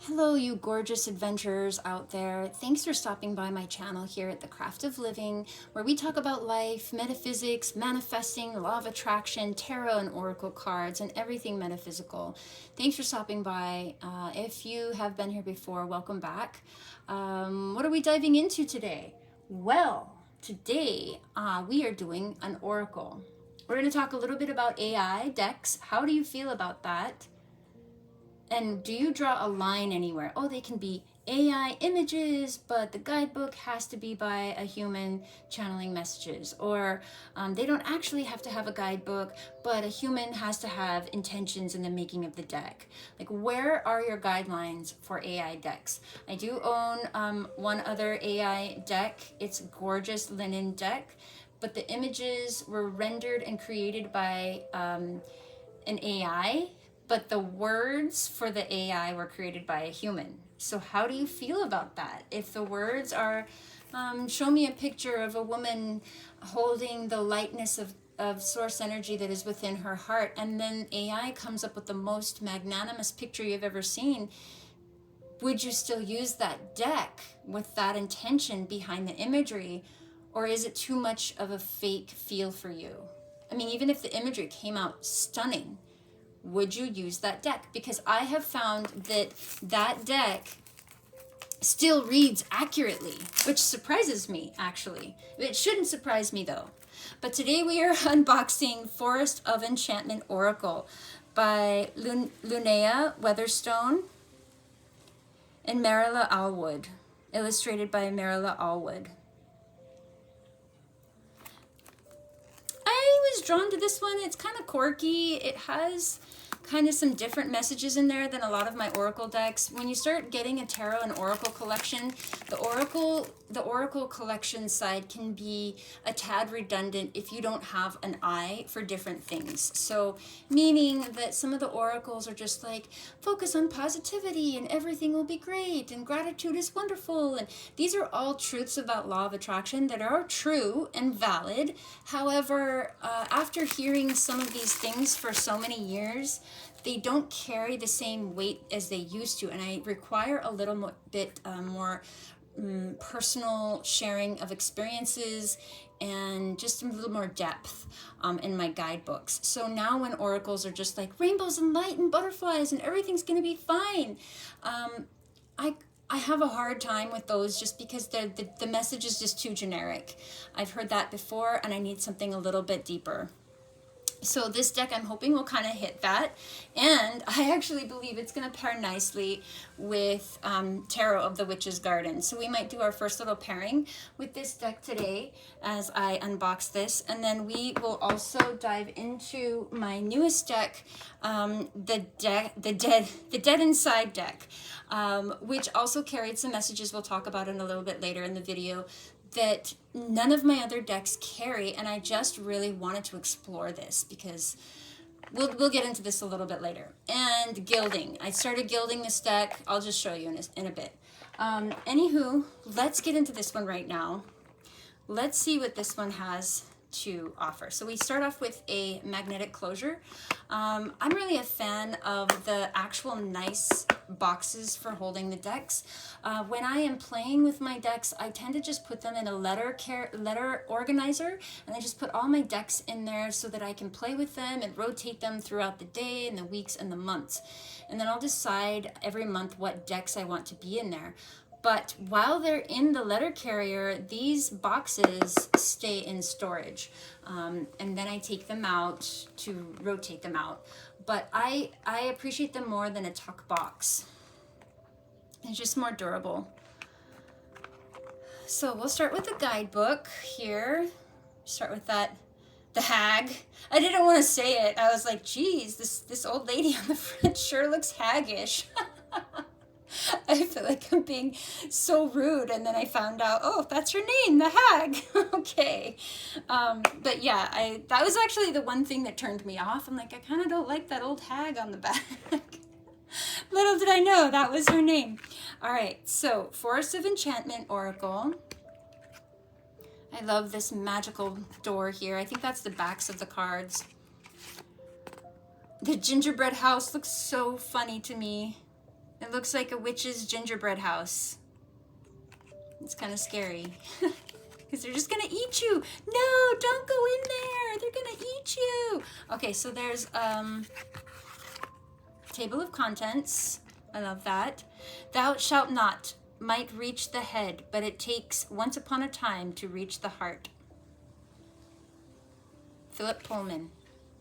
Hello, you gorgeous adventurers out there. Thanks for stopping by my channel here at The Craft of Living, where we talk about life, metaphysics, manifesting, law of attraction, tarot and oracle cards, and everything metaphysical. Thanks for stopping by. If you have been here before, welcome back. What are we diving into today? Well, today we are doing an oracle. We're going to talk a little bit about AI decks. How do you feel about that? And do you draw a line anywhere? Oh, they can be AI images, but the guidebook has to be by a human channeling messages. Or they don't actually have to have a guidebook, but a human has to have intentions in the making of the deck. Like, where are your guidelines for AI decks? I do own one other AI deck. It's a gorgeous linen deck, but the images were rendered and created by an AI, but the words for the AI were created by a human. So how do you feel about that? If the words are, show me a picture of a woman holding the lightness of source energy that is within her heart, and then AI comes up with the most magnanimous picture you've ever seen, would you still use that deck with that intention behind the imagery, or is it too much of a fake feel for you? I mean, even if the imagery came out stunning, would you use that deck? Because I have found that that deck still reads accurately, which surprises me, actually. It shouldn't surprise me, though. But today we are unboxing Forest of Enchantment Oracle by Lunaea Weatherstone and Meraylah Allwood, illustrated by Meraylah Allwood. I was drawn to this one. It's kind of quirky. It has kind of some different messages in there than a lot of my oracle decks. When you start getting a tarot and oracle collection, the oracle collection side can be a tad redundant if you don't have an eye for different things. So meaning that some of the oracles are just like, focus on positivity and everything will be great and gratitude is wonderful, and these are all truths about law of attraction that are true and valid. However, after hearing some of these things for so many years, they don't carry the same weight as they used to, and I require a little bit more personal sharing of experiences and just a little more depth in my guidebooks. So now when oracles are just like rainbows and light and butterflies and everything's going to be fine, I have a hard time with those just because the message is just too generic. I've heard that before, and I need something a little bit deeper. So this deck, I'm hoping, will kind of hit that. And I actually believe it's going to pair nicely with Tarot of the Witch's Garden. So we might do our first little pairing with this deck today as I unbox this. And then we will also dive into my newest deck, the Dead Inside deck, which also carried some messages we'll talk about in a little bit later in the video that none of my other decks carry, and I just really wanted to explore this because we'll get into this a little bit later. And gilding. I started gilding this deck. I'll just show you in a bit. Anywho, let's get into this one right now. Let's see what this one has to offer. So we start off with a magnetic closure. I'm really a fan of the actual nice boxes for holding the decks. When I am playing with my decks, I tend to just put them in a letter organizer, and I just put all my decks in there so that I can play with them and rotate them throughout the day and the weeks and the months. And then I'll decide every month what decks I want to be in there. But while they're in the letter carrier, these boxes stay in storage. And then I take them out to rotate them out. But I appreciate them more than a tuck box. It's just more durable. So we'll start with the guidebook here. Start with that, the hag. I didn't want to say it. I was like, geez, this old lady on the front sure looks haggish. I feel like I'm being so rude, and then I found out, oh, that's her name, the hag. Okay. But yeah, that was actually the one thing that turned me off. I'm like, I kind of don't like that old hag on the back. Little did I know that was her name. All right, so Forest of Enchantment Oracle. I love this magical door here. I think that's the backs of the cards. The gingerbread house looks so funny to me. It looks like a witch's gingerbread house. It's kind of scary. Because they're just gonna eat you. No, don't go in there. They're gonna eat you. Okay, so there's table of contents. I love that. Thou shalt not might reach the head, but it takes once upon a time to reach the heart. Philip Pullman.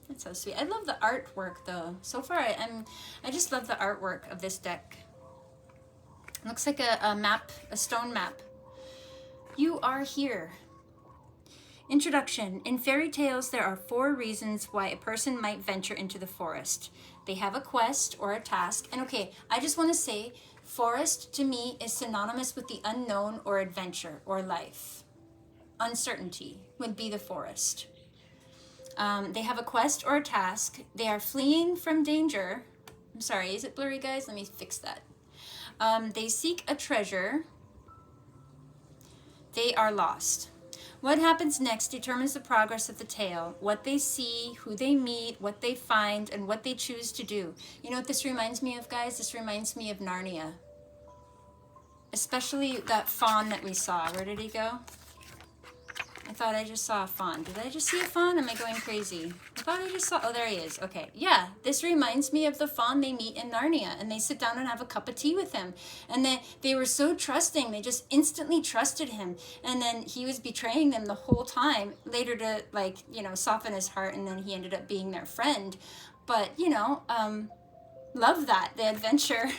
That's so sweet. I love the artwork though. So far I just love the artwork of this deck. It looks like a map, a stone map. You are here. Introduction. In fairy tales, there are 4 reasons why a person might venture into the forest. They have a quest or a task. And okay, I just want to say, forest to me is synonymous with the unknown or adventure or life. Uncertainty would be the forest. They have a quest or a task. They are fleeing from danger. I'm sorry, is it blurry, guys? Let me fix that. They seek a treasure. They are lost. What happens next determines the progress of the tale. What they see, who they meet, what they find, and what they choose to do. You know what this reminds me of, guys? This reminds me of Narnia. Especially that fawn that we saw. Where did he go? I thought I just saw a fawn. Did I just see a fawn? Am I going crazy? I thought I just saw... Oh, there he is. Okay. Yeah, this reminds me of the fawn they meet in Narnia. And they sit down and have a cup of tea with him. And they were so trusting. They just instantly trusted him. And then he was betraying them the whole time. Later to, like, you know, soften his heart. And then he ended up being their friend. But, you know, love that. The adventure...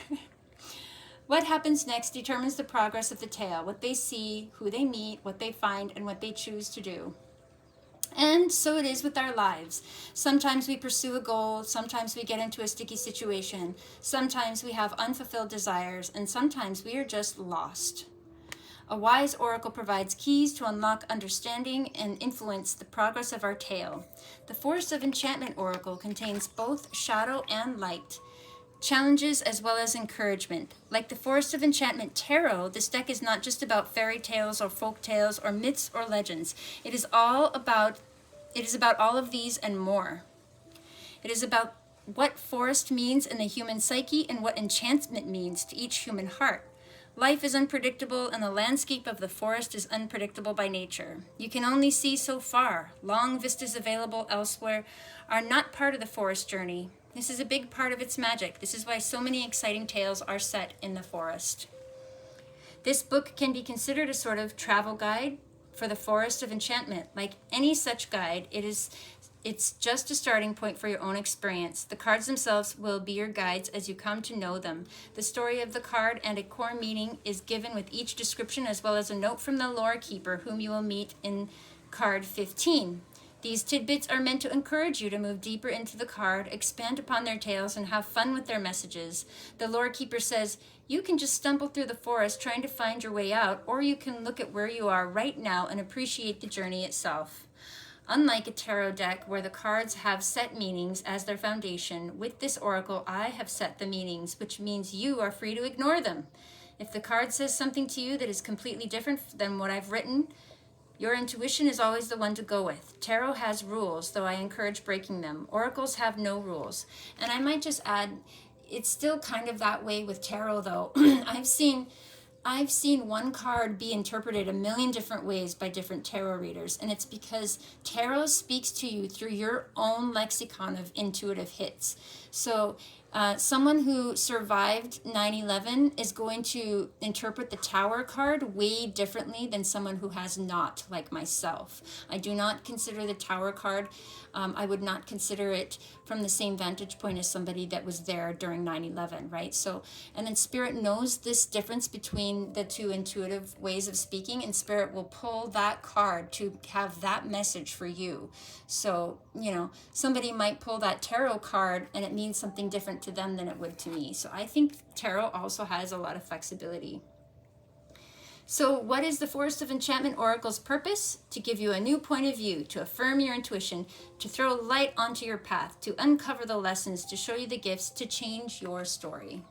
What happens next determines the progress of the tale, what they see, who they meet, what they find, and what they choose to do. And so it is with our lives. Sometimes we pursue a goal, sometimes we get into a sticky situation, sometimes we have unfulfilled desires, and sometimes we are just lost. A wise oracle provides keys to unlock understanding and influence the progress of our tale. The Forest of Enchantment Oracle contains both shadow and light, challenges as well as encouragement. Like the Forest of Enchantment Tarot, this deck is not just about fairy tales or folk tales or myths or legends. It is about all of these and more. It is about what forest means in the human psyche and what enchantment means to each human heart. Life is unpredictable and the landscape of the forest is unpredictable by nature. You can only see so far. Long vistas available elsewhere are not part of the forest journey. This is a big part of its magic. This is why so many exciting tales are set in the forest. This book can be considered a sort of travel guide for the Forest of Enchantment. Like any such guide, it's just a starting point for your own experience. The cards themselves will be your guides as you come to know them. The story of the card and a core meaning is given with each description, as well as a note from the lore keeper whom you will meet in card 15. These tidbits are meant to encourage you to move deeper into the card, expand upon their tales, and have fun with their messages. The lore keeper says, you can just stumble through the forest trying to find your way out, or you can look at where you are right now and appreciate the journey itself. Unlike a tarot deck where the cards have set meanings as their foundation, with this oracle I have set the meanings, which means you are free to ignore them. If the card says something to you that is completely different than what I've written, your intuition is always the one to go with. Tarot has rules, though I encourage breaking them. Oracles have no rules. And I might just add, it's still kind of that way with tarot, though. I've seen one card be interpreted a million different ways by different tarot readers, and it's because tarot speaks to you through your own lexicon of intuitive hits. So someone who survived 9/11 is going to interpret the Tower card way differently than someone who has not, like myself. I do not consider the Tower card, I would not consider it from the same vantage point as somebody that was there during 9/11, right? So, and then Spirit knows this difference between the two intuitive ways of speaking, and Spirit will pull that card to have that message for you. So, you know, somebody might pull that tarot card and it means something different to them than it would to me. So I think tarot also has a lot of flexibility. So what is the Forest of Enchantment Oracle's purpose? To give you a new point of view, to affirm your intuition, to throw light onto your path, to uncover the lessons, to show you the gifts, to change your story.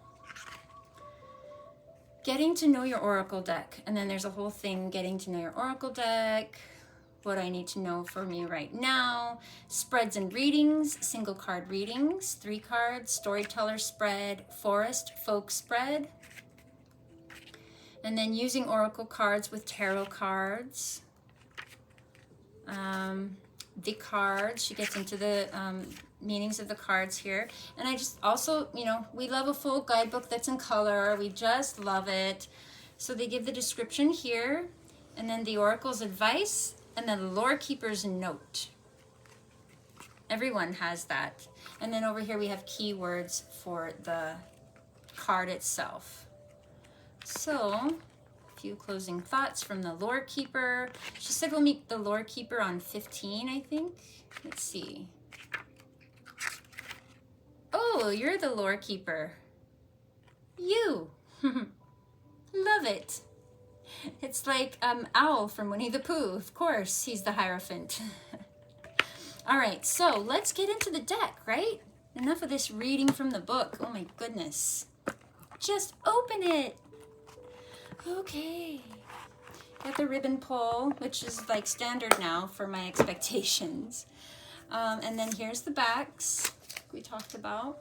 Getting to know your Oracle deck. And then there's a whole thing, getting to know your Oracle deck. what I need to know for me right now. Spreads and readings, single card readings, 3 cards, storyteller spread, forest folk spread, and then using oracle cards with tarot cards. The cards, she gets into the meanings of the cards here. And I just also, you know, we love a full guidebook that's in color. We just love it. So they give the description here, and then the oracle's advice, and then the lore keeper's note. Everyone has that. And then over here we have keywords for the card itself. So, a few closing thoughts from the lore keeper. She said we'll meet the lore keeper on 15, I think. Let's see. Oh, you're the lore keeper. You. Love it. It's like Owl from Winnie the Pooh. Of course, he's the Hierophant. All right, so let's get into the deck, right? Enough of this reading from the book. Oh my goodness. Just open it. Okay. Got the ribbon pull, which is like standard now for my expectations. And then here's the backs we talked about.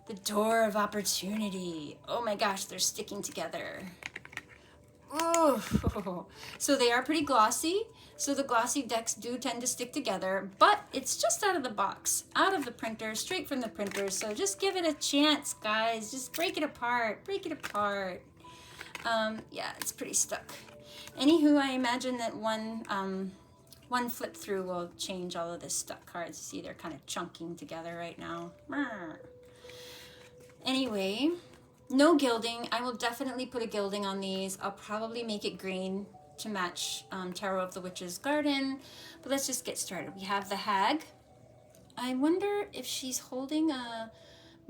The door of opportunity. Oh my gosh, they're sticking together. Oh, so they are pretty glossy. So the glossy decks do tend to stick together, but it's just out of the box, out of the printer, straight from the printer. So just give it a chance, guys. Just break it apart, break it apart. Yeah, it's pretty stuck. Anywho, I imagine that one flip through will change all of the stuck cards. See, they're kind of chunking together right now. Anyway, no gilding. I will definitely put a gilding on these. I'll probably make it green to match Tarot of the Witch's Garden. But let's just get started. We have the Hag. I wonder if she's holding a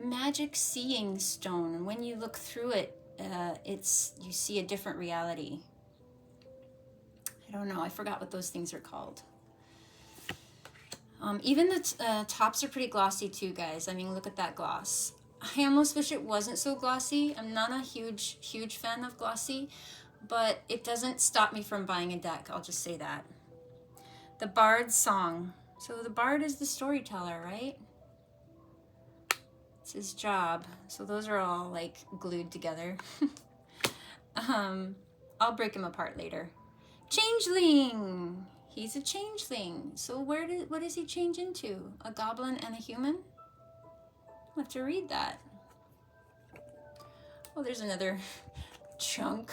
magic seeing stone. And when you look through it, you see a different reality. I don't know. I forgot what those things are called. Even the tops are pretty glossy too, guys. I mean, look at that gloss. I almost wish it wasn't so glossy. I'm not a huge fan of glossy, but it doesn't stop me from buying a deck. I'll just say that. The Bard's Song. So the Bard is the storyteller, right? It's his job. So those are all like glued together. I'll break him apart later. Changeling. He's a changeling. So what does he change into? A goblin and a human? I'll have to read that. Oh, there's another chunk.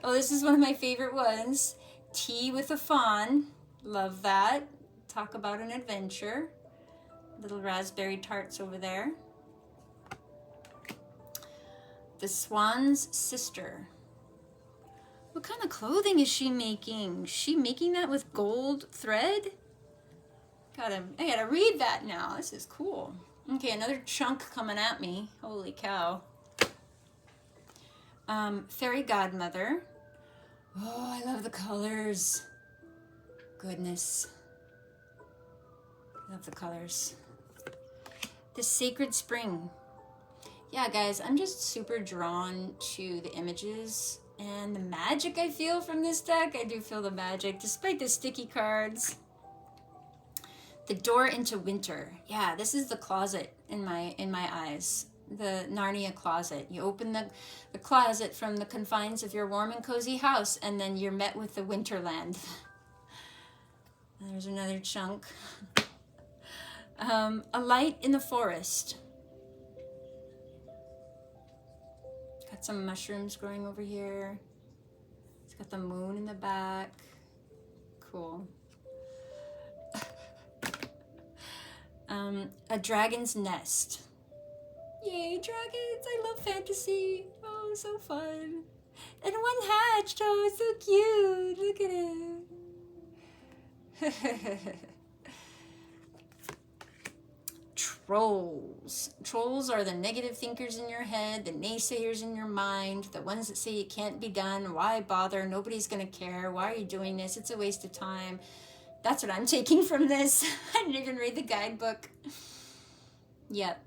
Oh, this is one of my favorite ones. Tea with a Fawn. Love that. Talk about an adventure. Little raspberry tarts over there. The Swan's Sister. What kind of clothing is she making? Is she making that with gold thread? I gotta read that now. This is cool. Okay, another chunk coming at me. Holy cow. Fairy Godmother. Oh, I love the colors. Goodness. Love the colors. The Sacred Spring. Yeah, guys, I'm just super drawn to the images and the magic I feel from this deck. I do feel the magic, despite the sticky cards. The Door into Winter. Yeah, this is the closet in my eyes. The Narnia closet. You open the closet from the confines of your warm and cozy house, and then you're met with the Winterland. There's another chunk. A Light in the Forest. Got some mushrooms growing over here. It's got the moon in the back. Cool. A Dragon's Nest. Yay, dragons! I love fantasy. Oh, so fun. And one hatched. Oh, so cute. Look at it. Trolls. Trolls are the negative thinkers in your head, the naysayers in your mind, the ones that say it can't be done. Why bother? Nobody's going to care. Why are you doing this? It's a waste of time. That's what I'm taking from this. I didn't even read the guidebook. Yep.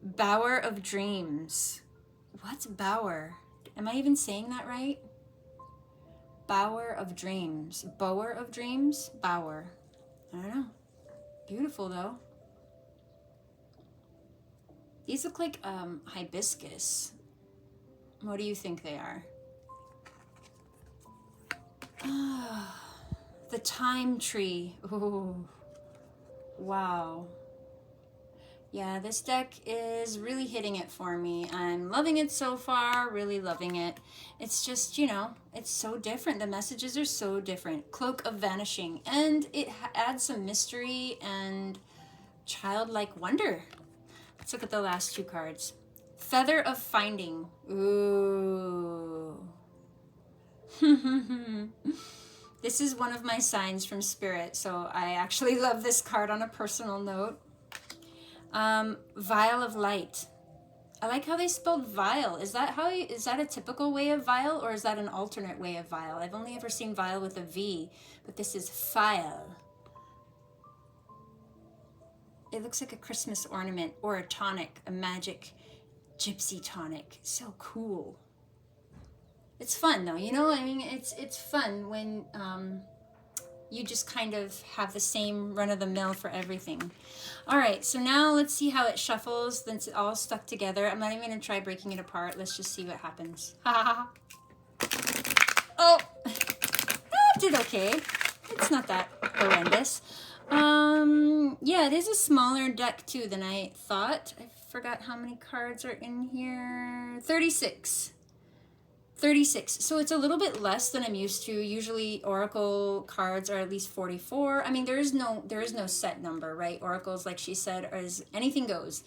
Bower of Dreams. What's Bower? Am I even saying that right? Bower of Dreams. Bower of Dreams? Bower. I don't know. Beautiful though. These look like hibiscus. What do you think they are? The Time Tree. Ooh. Wow. Yeah, this deck is really hitting it for me. I'm loving it so far, really loving it. It's just, you know, it's so different. The messages are so different. Cloak of Vanishing. And it adds some mystery and childlike wonder. Let's look at the last two cards. Feather of Finding. Ooh. This is one of my signs from Spirit, so I actually love this card on a personal note. Vial of Light. I like how they spelled vial. Is that a typical way of vial, or is that an alternate way of vial? I've only ever seen vial with a V, but this is vial. It looks like a Christmas ornament or a tonic, a magic gypsy tonic. So cool. It's fun though, you know? I mean, it's fun when you just kind of have the same run-of-the-mill for everything. All right, so now let's see how it shuffles. Then it's all stuck together. I'm not even gonna try breaking it apart. Let's just see what happens. Oh, that did okay. It's not that horrendous. Yeah, it is a smaller deck too than I thought. I forgot how many cards are in here. 36. 36. So it's a little bit less than I'm used to. Usually Oracle cards are at least 44. I mean, there is no set number, right? Oracles, like she said, is anything goes.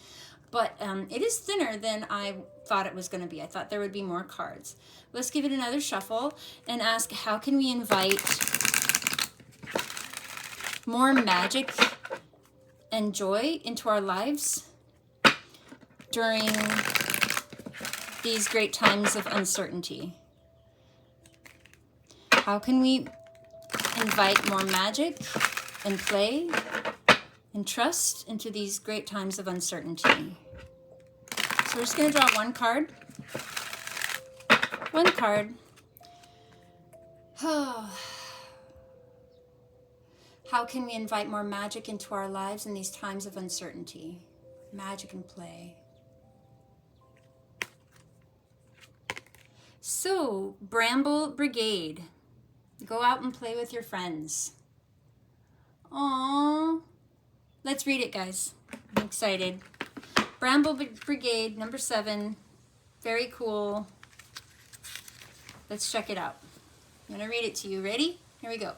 But it is thinner than I thought it was going to be. I thought there would be more cards. Let's give it another shuffle and ask, how can we invite more magic and joy into our lives during these great times of uncertainty? How can we invite more magic and play and trust into these great times of uncertainty? So we're just going to draw one card. One card. Oh. How can we invite more magic into our lives in these times of uncertainty? Magic and play. So, Bramble Brigade. Go out and play with your friends. Aww. Let's read it, guys. I'm excited. Bramble Brigade, number 7. Very cool. Let's check it out. I'm going to read it to you. Ready? Here we go.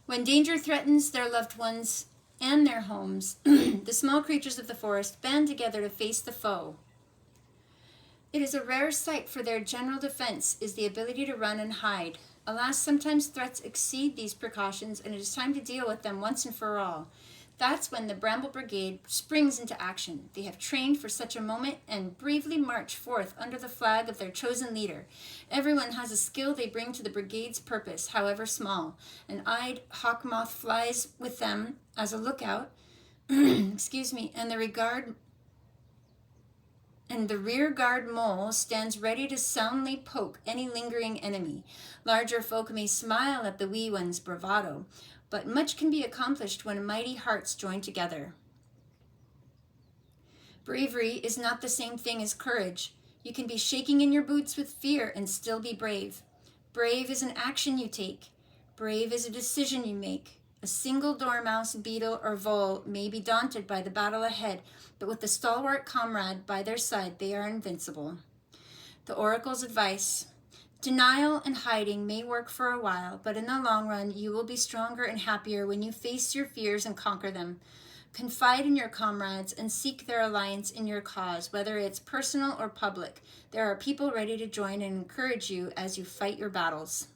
When danger threatens their loved ones and their homes, the small creatures of the forest band together to face the foe. It is a rare sight, for their general defense is the ability to run and hide. Alas, sometimes threats exceed these precautions, and it is time to deal with them once and for all. That's when the Bramble Brigade springs into action. They have trained for such a moment and bravely march forth under the flag of their chosen leader. Everyone has a skill they bring to the brigade's purpose, however small. An eyed hawk moth flies with them as a lookout, excuse me, and the rear guard mole stands ready to soundly poke any lingering enemy. Larger folk may smile at the wee one's bravado, but much can be accomplished when mighty hearts join together. Bravery is not the same thing as courage. You can be shaking in your boots with fear and still be brave. Brave is an action you take. Brave is a decision you make. A single dormouse, beetle, or vole may be daunted by the battle ahead, but with a stalwart comrade by their side, they are invincible. The Oracle's advice: denial and hiding may work for a while, but in the long run, you will be stronger and happier when you face your fears and conquer them. Confide in your comrades and seek their alliance in your cause, whether it's personal or public. There are people ready to join and encourage you as you fight your battles.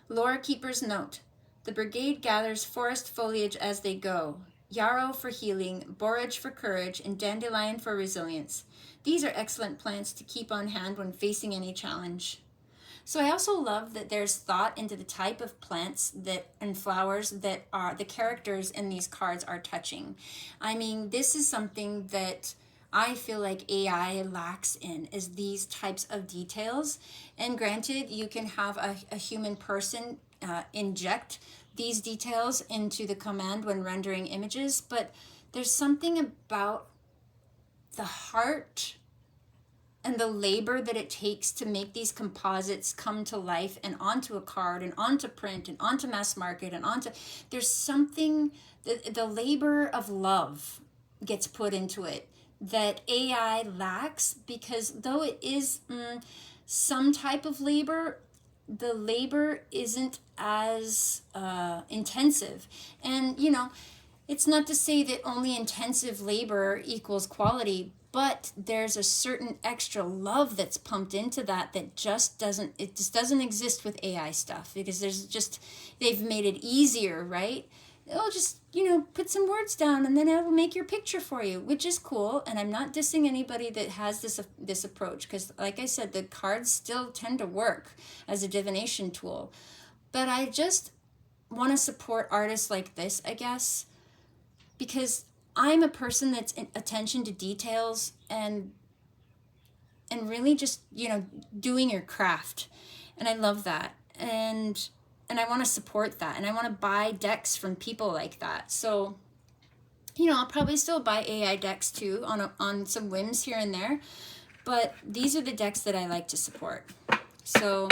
Lore Keeper's note: the brigade gathers forest foliage as they go. Yarrow for healing, borage for courage, and dandelion for resilience. These are excellent plants to keep on hand when facing any challenge. So I also love that there's thought into the type of plants and flowers that are the characters in these cards are touching. I mean, this is something that I feel like AI lacks in is these types of details. And granted, you can have a human person inject these details into the command when rendering images, but there's something about the heart and the labor that it takes to make these composites come to life and onto a card and onto print and onto mass market and onto, there's something, the labor of love gets put into it that AI lacks, because though it is some type of labor, the labor isn't as intensive. And, you know, it's not to say that only intensive labor equals quality, but there's a certain extra love that's pumped into that just doesn't exist with AI stuff, because they've made it easier, right? It'll just, you know, put some words down and then it will make your picture for you, which is cool. And I'm not dissing anybody that has this approach, because like I said, the cards still tend to work as a divination tool. But I just want to support artists like this, I guess, because I'm a person that's in attention to details and really just, you know, doing your craft. And I love that. And I want to support that. And I want to buy decks from people like that. So, you know, I'll probably still buy AI decks too on some whims here and there. But these are the decks that I like to support. So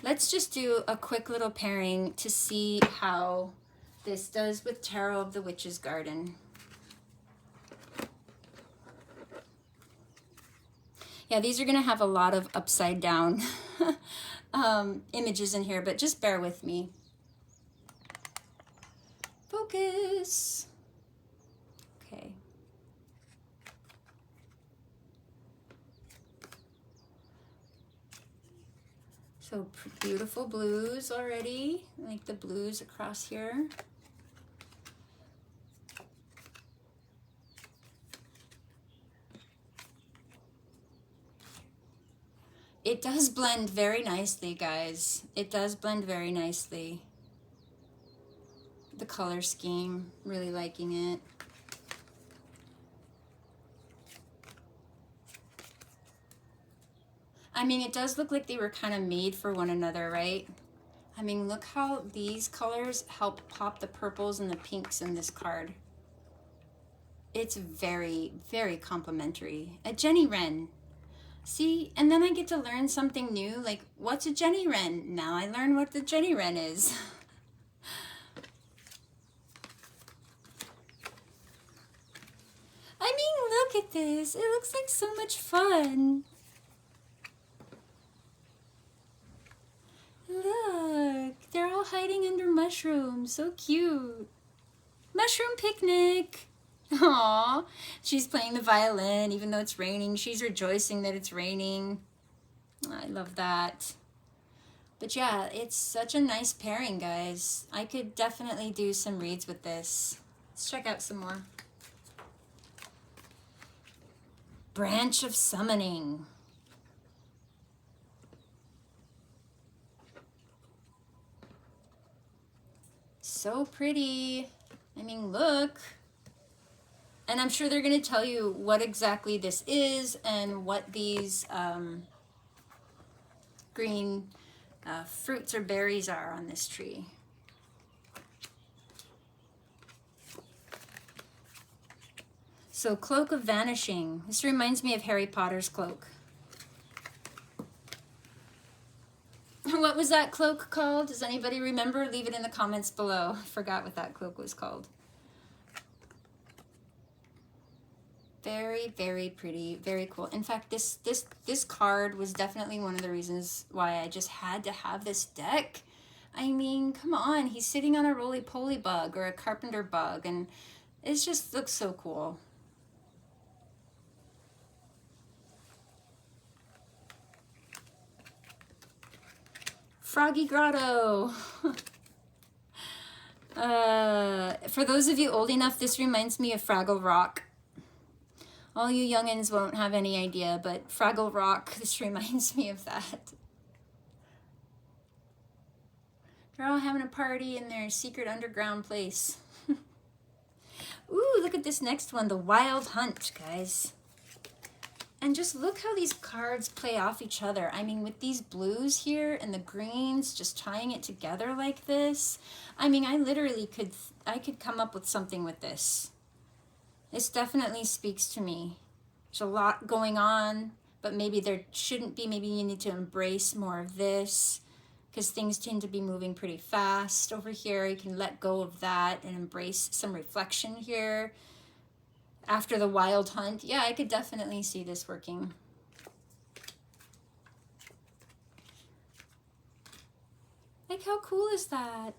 let's just do a quick little pairing to see how this does with Tarot of the Witch's Garden. Yeah, these are going to have a lot of upside down images in here, but just bear with me. Focus. Okay. So beautiful blues already, like the blues across here. It does blend very nicely, guys. It does blend very nicely. The color scheme, really liking it. I mean, it does look like they were kind of made for one another, right? I mean, look how these colors help pop the purples and the pinks in this card. It's very, very complimentary. A Jenny Wren. See, and then I get to learn something new, like, what's a Jenny Wren? Now I learn what the Jenny Wren is. I mean, look at this. It looks like so much fun. Look, they're all hiding under mushrooms. So cute. Mushroom picnic. Aww, she's playing the violin even though it's raining. She's rejoicing that it's raining. I love that. But yeah, it's such a nice pairing, guys. I could definitely do some reads with this. Let's check out some more. Branch of Summoning. So pretty. I mean, look. And I'm sure they're going to tell you what exactly this is and what these green fruits or berries are on this tree. So, Cloak of Vanishing. This reminds me of Harry Potter's cloak. What was that cloak called? Does anybody remember? Leave it in the comments below. I forgot what that cloak was called. Very, very pretty, very cool. In fact, this card was definitely one of the reasons why I just had to have this deck. I mean, come on, he's sitting on a roly-poly bug or a carpenter bug, and it just looks so cool. Froggy Grotto. For those of you old enough, this reminds me of Fraggle Rock. All you youngins won't have any idea, but Fraggle Rock, this reminds me of that. They're all having a party in their secret underground place. Ooh, look at this next one, the Wild Hunt, guys. And just look how these cards play off each other. I mean, with these blues here and the greens, just tying it together like this. I mean, I literally could come up with something with this. This definitely speaks to me. There's a lot going on, but maybe there shouldn't be. Maybe you need to embrace more of this, because things tend to be moving pretty fast over here. You can let go of that and embrace some reflection here. After the Wild Hunt, yeah, I could definitely see this working. Like, how cool is that?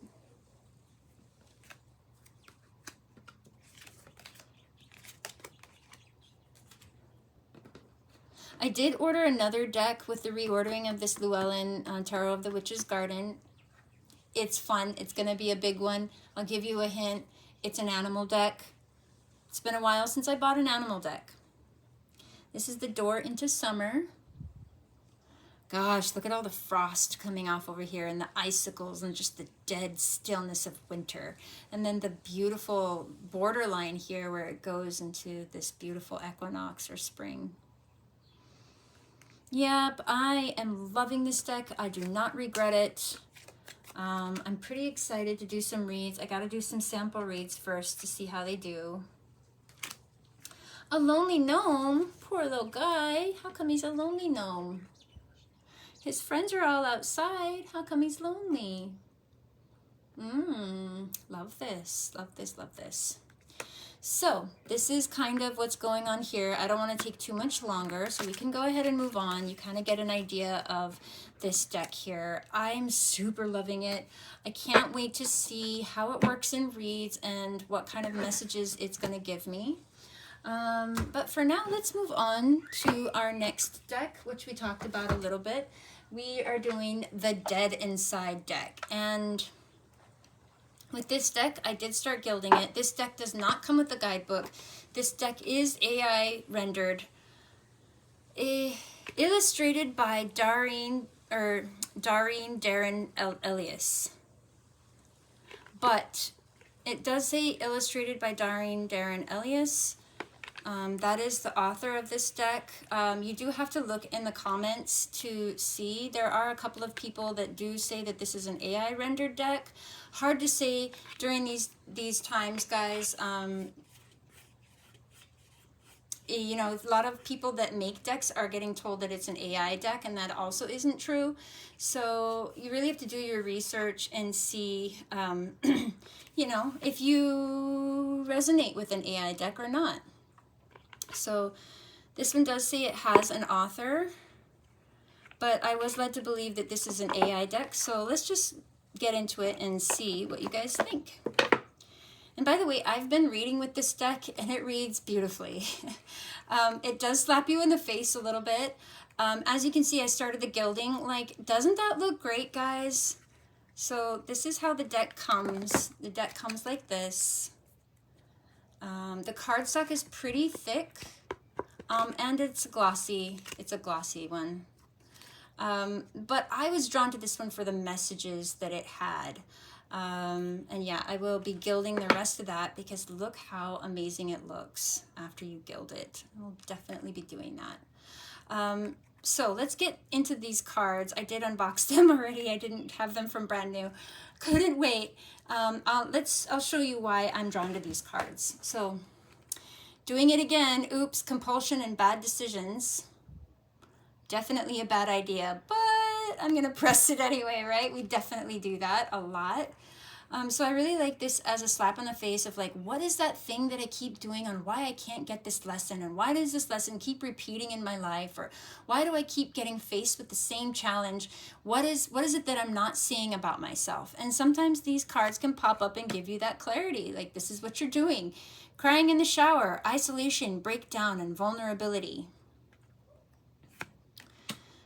I did order another deck with the reordering of this Llewellyn Tarot of the Witch's Garden. It's fun. It's going to be a big one. I'll give you a hint. It's an animal deck. It's been a while since I bought an animal deck. This is the door into summer. Gosh, look at all the frost coming off over here and the icicles and just the dead stillness of winter. And then the beautiful borderline here where it goes into this beautiful equinox or spring. Yep, I am loving this deck. I do not regret it. I'm pretty excited to do some reads. I got to do some sample reads first to see how they do. A lonely gnome? Poor little guy. How come he's a lonely gnome? His friends are all outside. How come he's lonely? Love this. Love this, love this. So this is kind of what's going on here. I don't want to take too much longer, so we can go ahead and move on. You kind of get an idea of this deck here. I'm super loving it. I can't wait to see how it works in reads and what kind of messages it's going to give me. But for now, let's move on to our next deck, which we talked about a little bit. We are doing the Dead Inside deck, and with this deck, I did start gilding it. This deck does not come with the guidebook. This deck is AI rendered, illustrated by Dareen Darren Elias. But it does say illustrated by Dareen Darren Elias. That is the author of this deck. You do have to look in the comments to see. There are a couple of people that do say that this is an AI rendered deck. Hard to say during these times, guys. You know, a lot of people that make decks are getting told that it's an AI deck, and that also isn't true. So you really have to do your research and see, you know, if you resonate with an AI deck or not. So this one does say it has an author, but I was led to believe that this is an AI deck. So let's just get into it and see what you guys think. And by the way, I've been reading with this deck and it reads beautifully. It does slap you in the face a little bit. As you can see, I started the gilding. Like, doesn't that look great, guys? So this is how the deck comes. The deck comes like this. The cardstock is pretty thick, and it's glossy. It's a glossy one. But I was drawn to this one for the messages that it had. And yeah, I will be gilding the rest of that because look how amazing it looks after you gild it. I'll definitely be doing that. So let's get into these cards. I did unbox them already. I didn't have them from brand new. Couldn't wait. I'll show you why I'm drawn to these cards. So doing it again. Oops, compulsion and bad decisions. Definitely a bad idea, but I'm gonna press it anyway, right? We definitely do that a lot. So I really like this as a slap on the face of like, what is that thing that I keep doing on why I can't get this lesson, and why does this lesson keep repeating in my life, or why do I keep getting faced with the same challenge? What is it that I'm not seeing about myself? And sometimes these cards can pop up and give you that clarity, like this is what you're doing. Crying in the shower, isolation, breakdown, and vulnerability.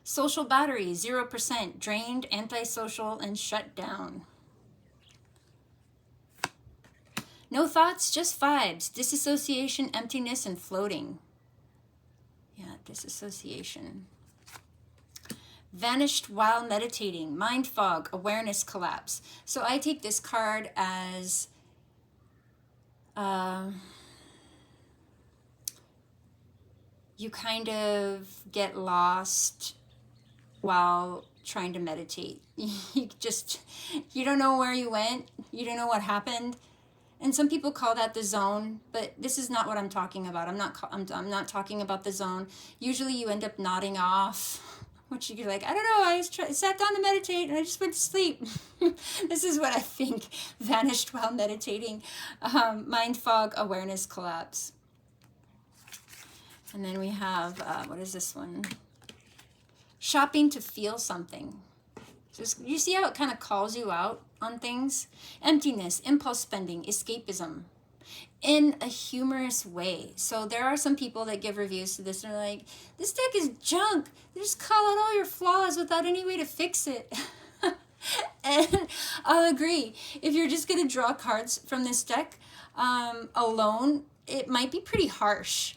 Social battery, 0%, drained, antisocial, and shut down. No thoughts, just vibes, disassociation, emptiness, and floating. Yeah, disassociation. Vanished while meditating, mind fog, awareness collapse. So I take this card as you kind of get lost while trying to meditate. You don't know where you went. You don't know what happened. And some people call that the zone, but this is not what I'm talking about. I'm not talking about the zone. Usually you end up nodding off, which you're like, I don't know, sat down to meditate and I just went to sleep. This is what I think vanished while meditating. Mind fog, awareness collapse. And then we have, what is this one? Shopping to feel something. Just, you see how it kind of calls you out on things? Emptiness, impulse spending, escapism, in a humorous way. So there are some people that give reviews to this and are like, this deck is junk. They just call out all your flaws without any way to fix it. And I'll agree. If you're just going to draw cards from this deck alone, it might be pretty harsh.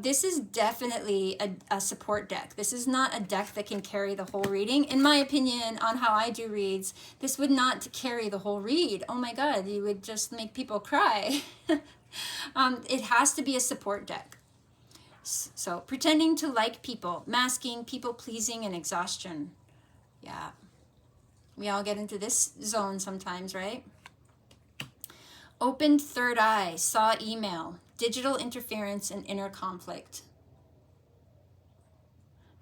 This is definitely a support deck. This is not a deck that can carry the whole reading. In my opinion, on how I do reads, this would not carry the whole read. Oh my God, you would just make people cry. It has to be a support deck. So, pretending to like people, masking, people pleasing, and exhaustion. Yeah. We all get into this zone sometimes, right? Opened third eye, saw email. Digital interference and inner conflict.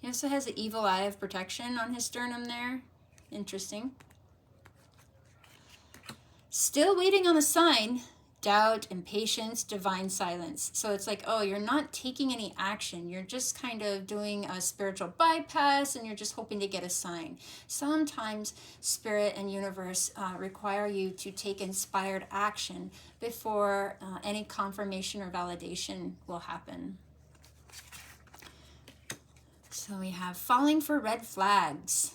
He also has the evil eye of protection on his sternum there. Interesting. Still waiting on a sign. Doubt, impatience, divine silence. So it's like, oh, you're not taking any action. You're just kind of doing a spiritual bypass and you're just hoping to get a sign. Sometimes spirit and universe require you to take inspired action before any confirmation or validation will happen. So we have falling for red flags,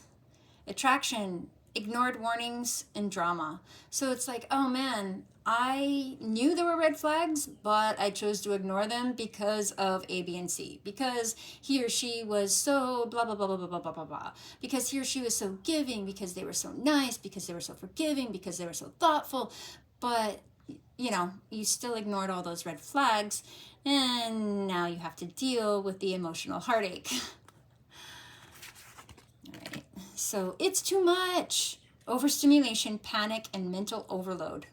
attraction, ignored warnings, and drama. So it's like, oh man, I knew there were red flags, but I chose to ignore them because of A, B, and C. Because he or she was so blah, blah, blah, blah, blah, blah, blah, blah, blah. Because he or she was so giving, because they were so nice, because they were so forgiving, because they were so thoughtful. But, you know, you still ignored all those red flags, and now you have to deal with the emotional heartache. All right, so it's too much. Overstimulation, panic, and mental overload.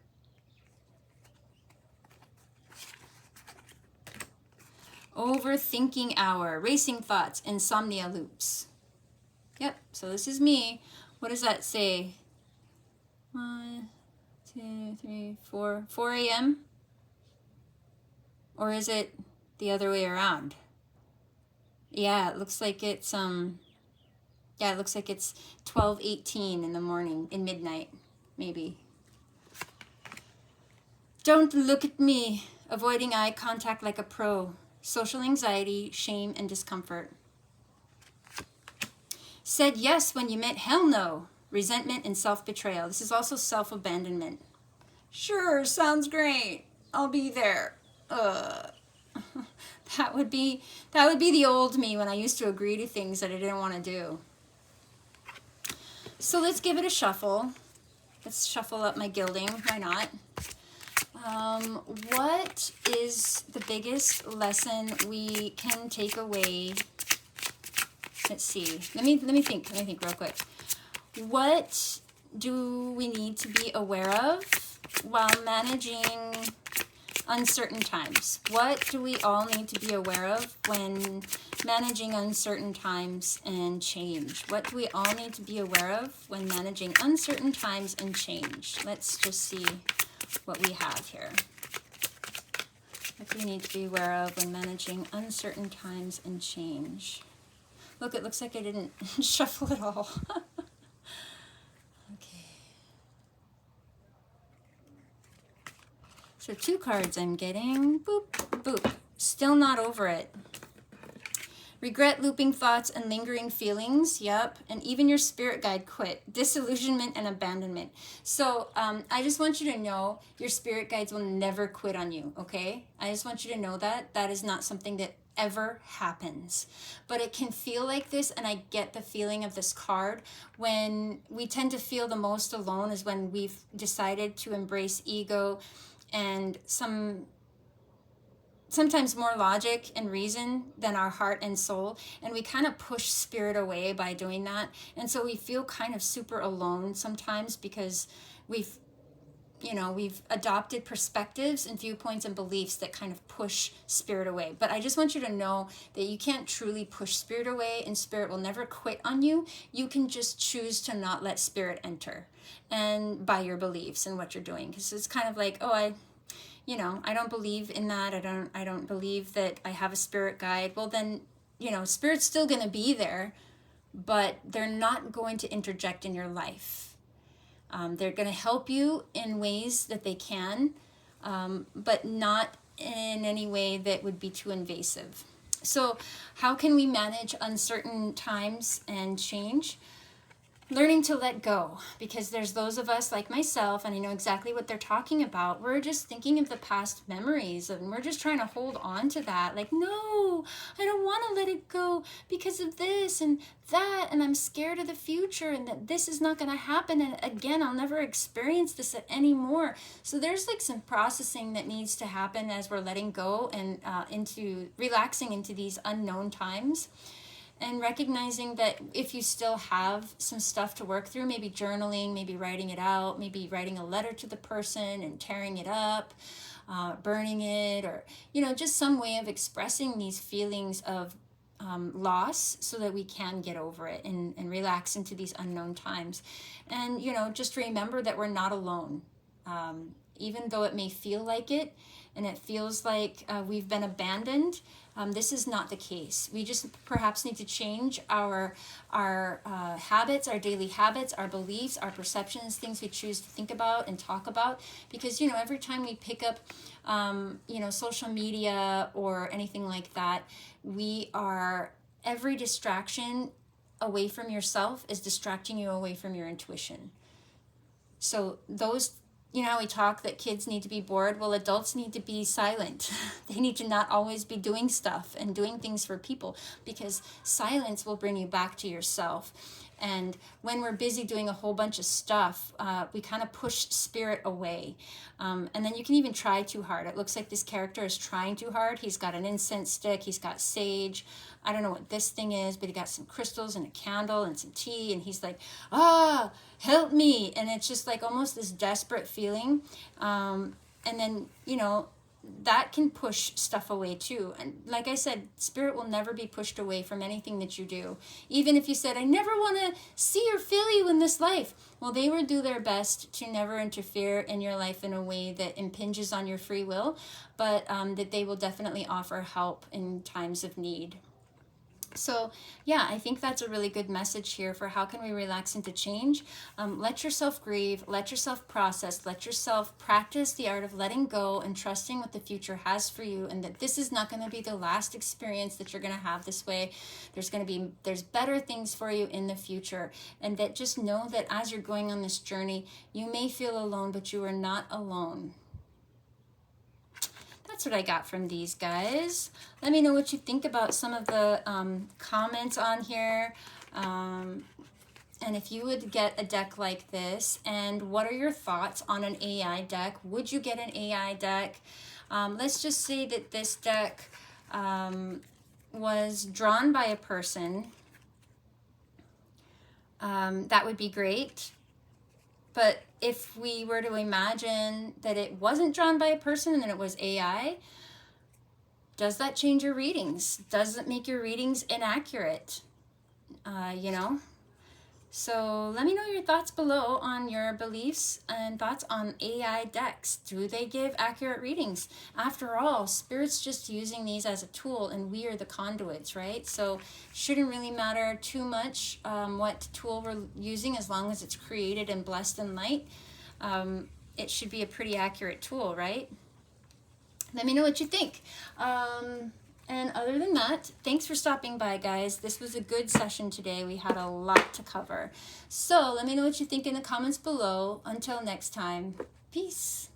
Overthinking hour, racing thoughts, insomnia loops. Yep, so this is me. What does that say? 1, 2, 3, 4. 4 a.m.? Or is it the other way around? Yeah, it looks like it's yeah, it looks like it's 12:18 in the morning, in midnight, maybe. Don't look at me. Avoiding eye contact like a pro. Social anxiety, shame, and discomfort. Said yes when you meant hell no. Resentment and self-betrayal. This is also self-abandonment. Sure, sounds great. I'll be there. That would be the old me when I used to agree to things that I didn't want to do. So let's give it a shuffle. Let's shuffle up my gilding. Why not? What is the biggest lesson we can take away? Let's see. Let me think real quick. What do we need to be aware of while managing uncertain times? What do we all need to be aware of when managing uncertain times and change? What do we all need to be aware of when managing uncertain times and change? Let's just see what we have here. What do we need to be aware of when managing uncertain times and change? Look, it looks like I didn't shuffle at all. Okay. So 2 cards I'm getting. Boop, boop. Still not over it. Regret, looping thoughts, and lingering feelings. Yep. And even your spirit guide quit. Disillusionment and abandonment. So I just want you to know your spirit guides will never quit on you, okay? I just want you to know that. That is not something that ever happens. But it can feel like this, and I get the feeling of this card. When we tend to feel the most alone is when we've decided to embrace ego and sometimes more logic and reason than our heart and soul, and we kind of push spirit away by doing that. And so we feel kind of super alone sometimes because we've adopted perspectives and viewpoints and beliefs that kind of push spirit away. But I just want you to know that you can't truly push spirit away, and spirit will never quit on you. You can just choose to not let spirit enter, and by your beliefs and what you're doing. Because it's kind of like, oh, I don't believe in that. I don't believe that I have a spirit guide. Well, then, spirit's still going to be there, but they're not going to interject in your life. They're going to help you in ways that they can, but not in any way that would be too invasive. So how can we manage uncertain times and change? Learning to let go, because there's those of us like myself, and I know exactly what they're talking about. We're just thinking of the past memories, and we're just trying to hold on to that. Like, no, I don't want to let it go because of this and that, and I'm scared of the future, and that this is not going to happen, and again, I'll never experience this anymore. So there's like some processing that needs to happen as we're letting go and into relaxing into these unknown times. And recognizing that if you still have some stuff to work through, maybe journaling, maybe writing it out, maybe writing a letter to the person and tearing it up, burning it, or, just some way of expressing these feelings of loss so that we can get over it and relax into these unknown times. And, just remember that we're not alone. Even though it may feel like it, and it feels like we've been abandoned, this is not the case. We just perhaps need to change our habits, our daily habits, our beliefs, our perceptions, things we choose to think about and talk about. Because, every time we pick up, social media or anything like that, every distraction away from yourself is distracting you away from your intuition. So those, how we talk that kids need to be bored. Well, adults need to be silent. They need to not always be doing stuff and doing things for people, because silence will bring you back to yourself. And when we're busy doing a whole bunch of stuff, we kind of push spirit away. And then you can even try too hard. It looks like this character is trying too hard. He's got an incense stick. He's got sage. I don't know what this thing is, but he got some crystals and a candle and some tea. And he's like, help me. And it's just like almost this desperate feeling. And then, that can push stuff away too. And like I said, spirit will never be pushed away from anything that you do. Even if you said, I never want to see or feel you in this life. Well, they will do their best to never interfere in your life in a way that impinges on your free will, but that they will definitely offer help in times of need. So yeah, I think that's a really good message here for how can we relax into change. Let yourself grieve, let yourself process, let yourself practice the art of letting go and trusting what the future has for you, and that this is not going to be the last experience that you're going to have this way. There's better things for you in the future, and that just know that as you're going on this journey, you may feel alone, but you are not alone. That's what I got from these guys. Let me know what you think about some of the comments on here. And if you would get a deck like this, and what are your thoughts on an AI deck? Would you get an AI deck? Let's just say that this deck was drawn by a person. That would be great. But if we were to imagine that it wasn't drawn by a person and that it was AI, does that change your readings? Does it make your readings inaccurate? So let me know your thoughts below on your beliefs and thoughts on AI decks. Do they give accurate readings? After all, Spirit's just using these as a tool, and we are the conduits, right? So shouldn't really matter too much what tool we're using, as long as it's created and blessed in light. It should be a pretty accurate tool, right? Let me know what you think. And other than that, thanks for stopping by, guys. This was a good session today. We had a lot to cover. So let me know what you think in the comments below. Until next time, peace.